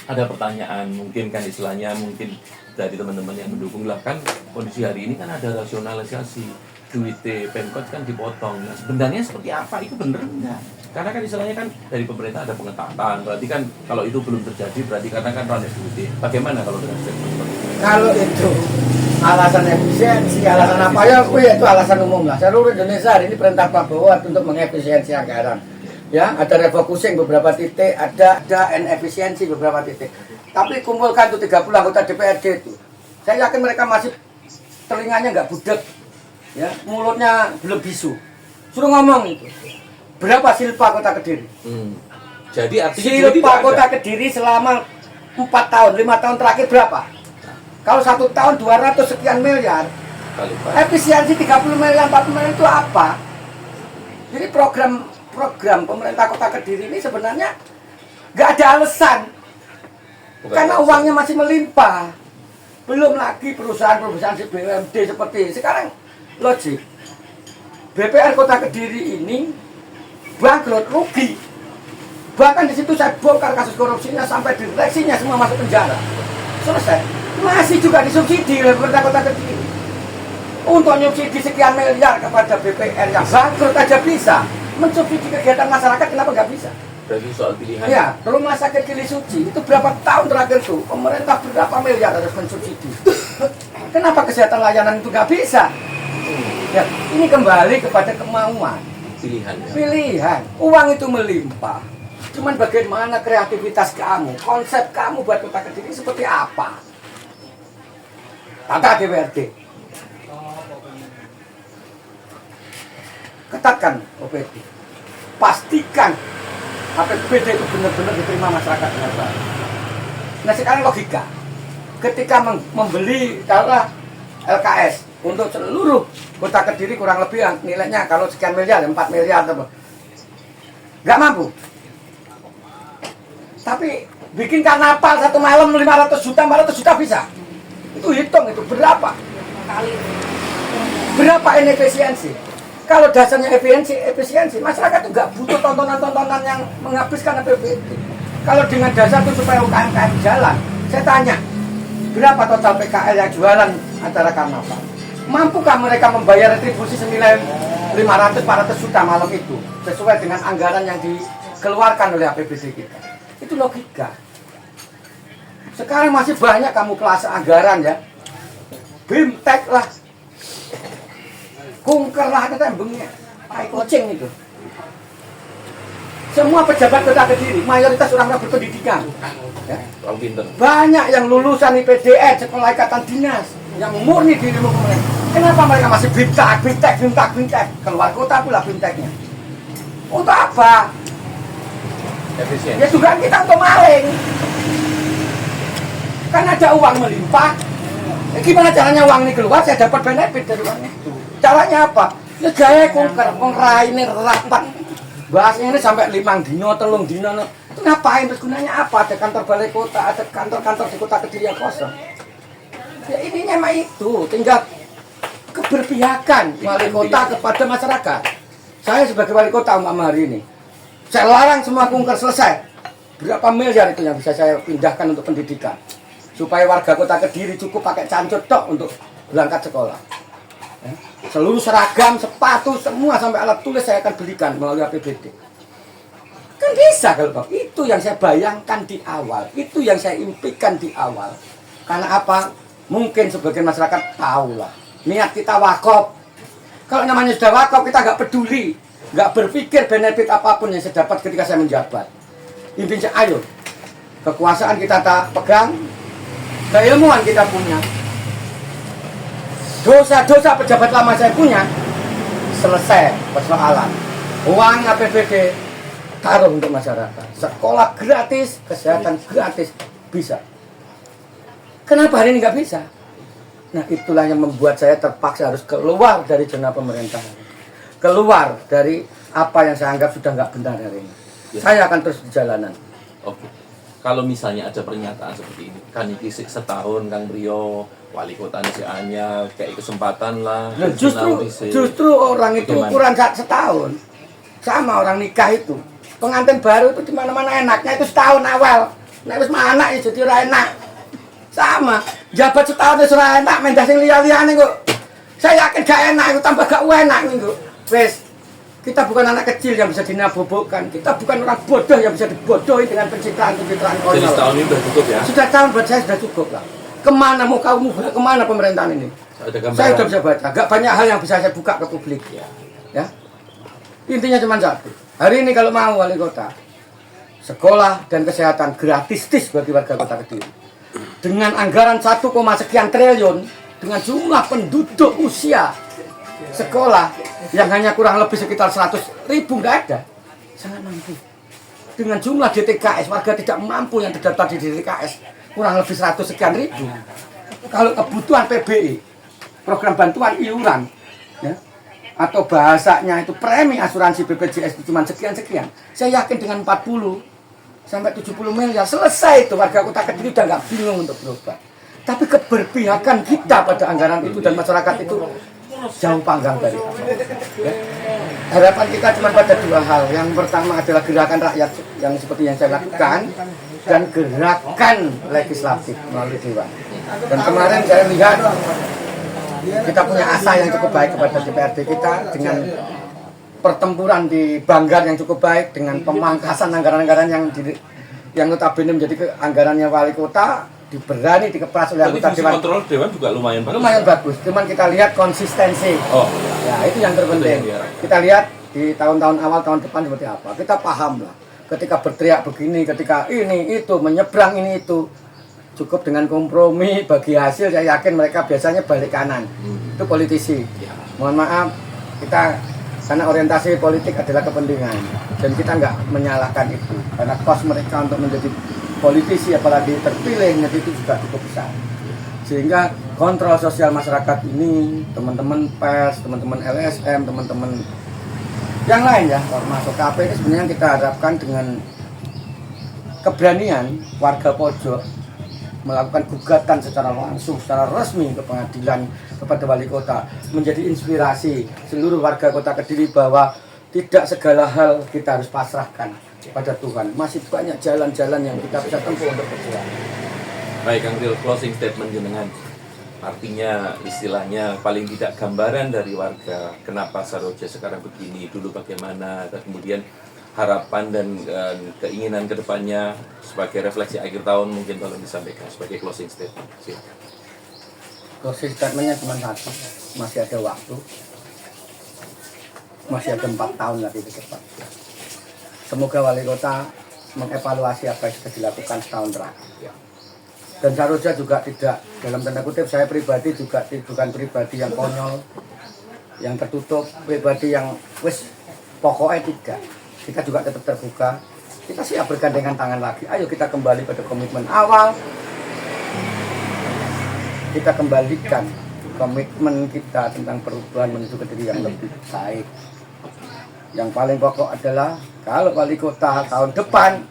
ada pertanyaan mungkin kan istilahnya mungkin dari teman-teman yang mendukung lah kan kondisi hari ini kan ada rasionalisasi duit Pemkot kan dipotong. Nah, sebenarnya seperti apa? Itu bener enggak? Karena kan istilahnya kan dari pemerintah ada pengetatan. Berarti kan kalau itu belum terjadi berarti karena kan rada duit. Bagaimana kalau dengan statement seperti itu? Kalau itu alasan efisiensi, alasan apa ya? Itu alasan umum lah. Seluruh Indonesia hari ini perintah Pak Prabowo untuk mengefisiensi anggaran. Ya, ada refocusing beberapa titik, ada inefisiensi beberapa titik. Tapi kumpulkan tuh 30 anggota DPRD itu. Saya yakin mereka masih telinganya nggak budek, ya, mulutnya belum bisu. Suruh ngomong itu. Berapa silpa Kota Kediri? Jadi artinya silpa Kota Kediri selama 4 tahun, 5 tahun terakhir berapa? Kalau 1 tahun 200 sekian miliar, efisiensi 30 miliar, 40 miliar itu apa? Jadi program pemerintah Kota Kediri ini sebenarnya nggak ada alasan. Karena uangnya masih melimpah. Belum lagi perusahaan-perusahaan BUMD seperti sekarang logik. BPR Kota Kediri ini bangkrut, rugi. Bahkan di situ saya bongkar kasus korupsinya sampai direksinya semua masuk penjara. Selesai. Masih juga disubsidi oleh pemerintah Kota Kediri. Untuk nyubsidi sekian miliar kepada BPR yang bangkrut aja bisa. Mensubsidi kegiatan masyarakat kenapa nggak bisa? Berarti soal pilihan. Ya, rumah sakit Gili Suci itu berapa tahun terakhir tuh pemerintah berapa miliar harus mensubsidi. Kenapa kesehatan layanan itu nggak bisa? Ya, ini kembali kepada kemauan. Pilihan. Ya? Pilihan. Uang itu melimpah. Cuman bagaimana kreativitas kamu, konsep kamu buat Kota Kediri seperti apa? Tata DPRD. Ketatkan OPD. Pastikan APBD itu benar-benar diterima masyarakat dengan baik. Nah sekarang logika, ketika membeli taruhlah LKS untuk seluruh Kota Kediri kurang lebih nilainya kalau sekian miliar, 4 miliar atau nggak mampu. Tapi bikin karnaval satu malam 500 juta, 400 juta bisa. Itu hitung itu berapa? Berapa inefisiensi? Kalau dasarnya efisiensi, masyarakat itu nggak butuh tontonan-tontonan yang menghabiskan APBD. Kalau dengan dasar itu supaya UMKM jalan, saya tanya, berapa total PKL yang jualan acara karnaval? Mampukah mereka membayar retribusi senilai 500-400 juta malam itu, sesuai dengan anggaran yang dikeluarkan oleh APBD kita? Itu logika. Sekarang masih banyak kamu kelas anggaran ya, BIMTEK lah, Kunker lah, ada tembengnya, tai kucing itu. Semua pejabat Kota Kediri, mayoritas orangnya berpendidikan. Ya. Banyak yang lulusan IPDN, sekolah ikatan dinas, yang murni di ilmu pemerintah. Kenapa mereka masih bintek, keluar kota pula binteknya? Untuk apa? Efisien. Ya juga kita untuk maling. Kan ada uang melimpah. Gimana caranya uang ini keluar, saya dapat benefit dari uang itu. Caranya apa? Ya gaya kunker, ini rapat. Bahasnya ini sampai 5 dino, 3 dino. Itu ngapain? Terus gunanya apa? Ada kantor balai kota, ada kantor-kantor di Kota Kediri yang kosong. Ya ininya mah itu, tinggal keberpihakan wali kota kepada masyarakat. Saya sebagai wali kota hari ini, saya larang semua kunker, selesai. Berapa miliar itu yang bisa saya pindahkan untuk pendidikan? Supaya warga Kota Kediri cukup pakai cancut tok untuk berangkat sekolah. Seluruh seragam, sepatu, semua sampai alat tulis saya akan belikan melalui APBD. Kan bisa kalau Pak. Itu yang saya bayangkan di awal. Itu yang saya impikan di awal. Karena apa? Mungkin sebagian masyarakat tahu lah. Niat kita wakaf. Kalau namanya sudah wakaf, kita nggak peduli. Nggak berpikir benefit apapun yang saya dapat ketika saya menjabat. Intinya ayo. Kekuasaan kita tak pegang. Keilmuan kita punya. Dosa-dosa pejabat lama saya punya, selesai persoalan. Uang APBD taruh untuk masyarakat. Sekolah gratis, kesehatan gratis, bisa. Kenapa hari ini nggak bisa? Nah itulah yang membuat saya terpaksa harus keluar dari zona pemerintahan. Keluar dari apa yang saya anggap sudah nggak benar hari ini. Ya. Saya akan terus di jalanan. Oke. Kalau misalnya ada pernyataan seperti ini, kan ini setahun Kang Brio, wali kota si Anya, kayak kesempatan lah. Nah, justru orang itu ukuran setahun, sama orang nikah itu, pengantin baru itu di mana-mana enaknya itu setahun awal, Nek wis anak ya jadi ora enak. Sama, jabat setahun wis ora enak, mendah sing liya-liyane kok. Saya yakin gak enak, itu tambah gak enak itu. Wis, kita bukan anak kecil yang bisa dinabobokkan. Kita bukan orang bodoh yang bisa dibodohi dengan pencitraan-pencitraan konyol. Jadi setahun ini sudah cukup ya? Sudah tahun buat saya sudah cukup lah. Kemana mau kamu, kemana pemerintahan ini? Saya sudah bisa baca. Gak banyak hal yang bisa saya buka ke publik. Ya. Intinya cuma satu. Hari ini kalau mau wali kota, sekolah dan kesehatan gratis bagi warga kota Kediri. Dengan anggaran 1, sekian triliun, dengan jumlah penduduk usia sekolah yang hanya kurang lebih sekitar 100.000 nggak ada, sangat mampu. Dengan jumlah DTKS, warga tidak mampu yang terdaftar di DTKS kurang lebih 100 sekian ribu. Kalau kebutuhan PBI, program bantuan iuran, ya, atau bahasanya itu premi asuransi BPJS itu cuma sekian-sekian, saya yakin dengan 40 sampai 70 miliar selesai itu warga kota Kediri udah nggak bingung untuk berobat. Tapi keberpihakan kita pada anggaran itu dan masyarakat itu jauh panggang dari apa. Ya. Harapan kita cuma pada dua hal. Yang pertama adalah gerakan rakyat yang seperti yang saya lakukan dan gerakan legislatif melalui Dewan. Dan kemarin saya lihat kita punya asa yang cukup baik kepada DPRD kita dengan pertempuran di Banggar yang cukup baik, dengan pemangkasan anggaran-anggaran yang notabene menjadi anggarannya wali kota diberani dikepras oleh anggota Dewan. Kontrol Dewan juga lumayan bagus. Lumayan bagus, cuman kita lihat konsistensi. Oh, ya itu yang terpenting. Kita lihat di tahun-tahun awal tahun depan seperti apa. Kita paham lah. Ketika berteriak begini, ketika ini itu menyeberang ini itu, cukup dengan kompromi bagi hasil. Saya yakin mereka biasanya balik kanan. Itu politisi. Mohon maaf, kita karena orientasi politik adalah kepentingan dan kita nggak menyalahkan itu karena kos mereka untuk menjadi politisi apalagi terpilih itu juga cukup besar, sehingga kontrol sosial masyarakat ini teman-teman pers, teman-teman LSM, teman-teman yang lain ya termasuk KP ini sebenarnya kita harapkan dengan keberanian warga pojok melakukan gugatan secara langsung, secara resmi ke pengadilan kepada wali kota, menjadi inspirasi seluruh warga kota Kediri bahwa tidak segala hal kita harus pasrahkan kepada Tuhan. Masih banyak jalan-jalan yang kita bisa tempuh untuk berjuang. Baik, Kang Ril, closing statement jenengan. Artinya istilahnya paling tidak gambaran dari warga kenapa Saroja sekarang begini, dulu bagaimana, dan kemudian harapan dan keinginan kedepannya sebagai refleksi akhir tahun mungkin tolong disampaikan sebagai closing statement. Silakan. Closing statementnya cuma satu, masih ada waktu, masih ada 4 tahun lagi ke depan. Semoga wali kota mengevaluasi apa yang sudah dilakukan setahun terakhir. Dan Saroja juga tidak, dalam tanda kutip saya pribadi juga bukan pribadi yang konyol, yang tertutup, pribadi yang wis pokoknya tidak. Kita juga tetap terbuka, kita siap bergandengan tangan lagi. Ayo kita kembali pada komitmen awal, kita kembalikan komitmen kita tentang perubahan menuju Kediri yang lebih baik. Yang paling pokok adalah kalau wali kota tahun depan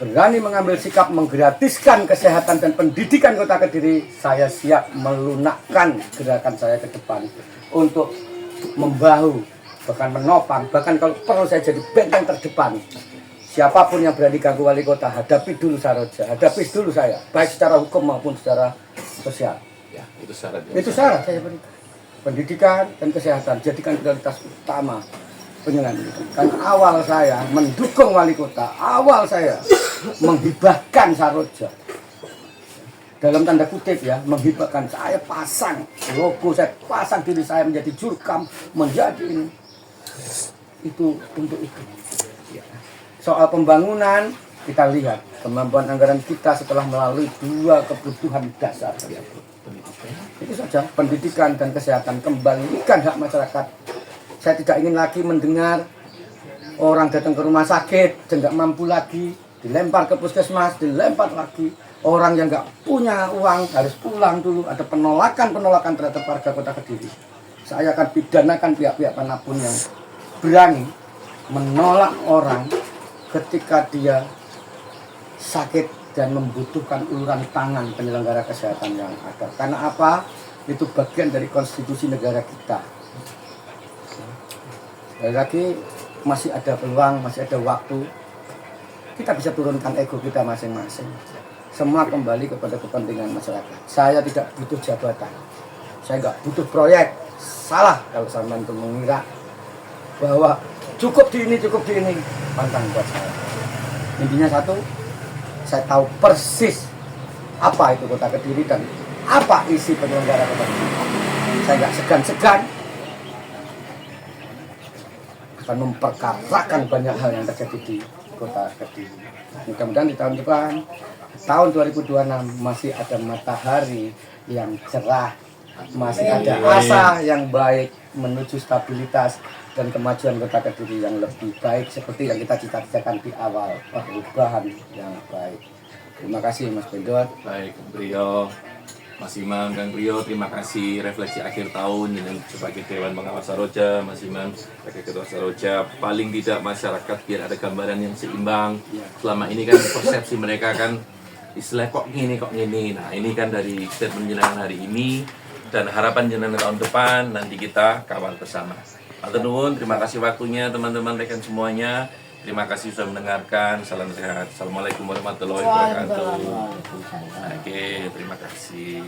berani mengambil sikap menggratiskan kesehatan dan pendidikan kota Kediri, saya siap melunakkan gerakan saya ke depan untuk membahu, bahkan menopang, bahkan kalau perlu saya jadi benteng terdepan. Siapapun yang berani ganggu wali kota, hadapi dulu Saroja, hadapi dulu saya, baik secara hukum maupun secara sosial. Ya, itu syarat. Itu syarat saya berikan. Pendidikan dan kesehatan jadikan prioritas utama penyelenggaraan. Karena awal saya mendukung wali kota, awal saya menghibahkan Saroja. Dalam tanda kutip ya, menghibahkan, saya pasang logo, saya pasang diri saya menjadi jurkam, menjadi ini. Itu untuk itu. Soal pembangunan, kita lihat kemampuan anggaran kita setelah melalui 2 kebutuhan dasar. Itu saja, pendidikan dan kesehatan, kembalikan hak masyarakat. Saya tidak ingin lagi mendengar orang datang ke rumah sakit dan nggak mampu lagi, dilempar ke puskesmas, dilempar lagi. Orang yang nggak punya uang harus pulang dulu. Ada penolakan terhadap warga kota Kediri. Saya akan pidanakan pihak-pihak manapun yang berani menolak orang ketika dia sakit dan membutuhkan uluran tangan penyelenggara kesehatan yang ada. Karena apa? Itu bagian dari konstitusi negara kita. Sekali lagi, masih ada peluang, masih ada waktu. kita bisa turunkan ego kita masing-masing. Semua kembali kepada kepentingan masyarakat. Saya tidak butuh jabatan, saya nggak butuh proyek. Salah kalau sampean itu mengira bahwa cukup di ini, pantang buat saya. Intinya satu, saya tahu persis apa itu Kota Kediri dan apa isi penyelenggara Kota Kediri. Saya nggak segan-segan akan memperkarakan banyak hal yang terjadi di Kota Kediri. Mudah-mudahan di tahun depan, tahun 2026 masih ada matahari yang cerah, masih ada asa yang baik menuju stabilitas dan kemajuan Kota Kediri yang lebih baik seperti yang kita cita-citakan di awal, perubahan yang baik. Terima kasih Mas Bendot. Baik, Brio, Mas Imam, Kang Brio, terima kasih refleksi akhir tahun ini sebagai Dewan Pengawas Saroja, Mas Imam sebagai Ketua Saroja, paling tidak masyarakat biar ada gambaran yang seimbang. Selama ini kan persepsi mereka kan istilah kok gini. Nah ini kan dari statement jenengan hari ini dan harapan jenengan tahun depan nanti kita kawal bersama. Matur nuwun, terima kasih waktunya teman-teman rekan semuanya. Terima kasih sudah mendengarkan. Salam sehat. Assalamualaikum warahmatullahi wabarakatuh. Oke, terima kasih.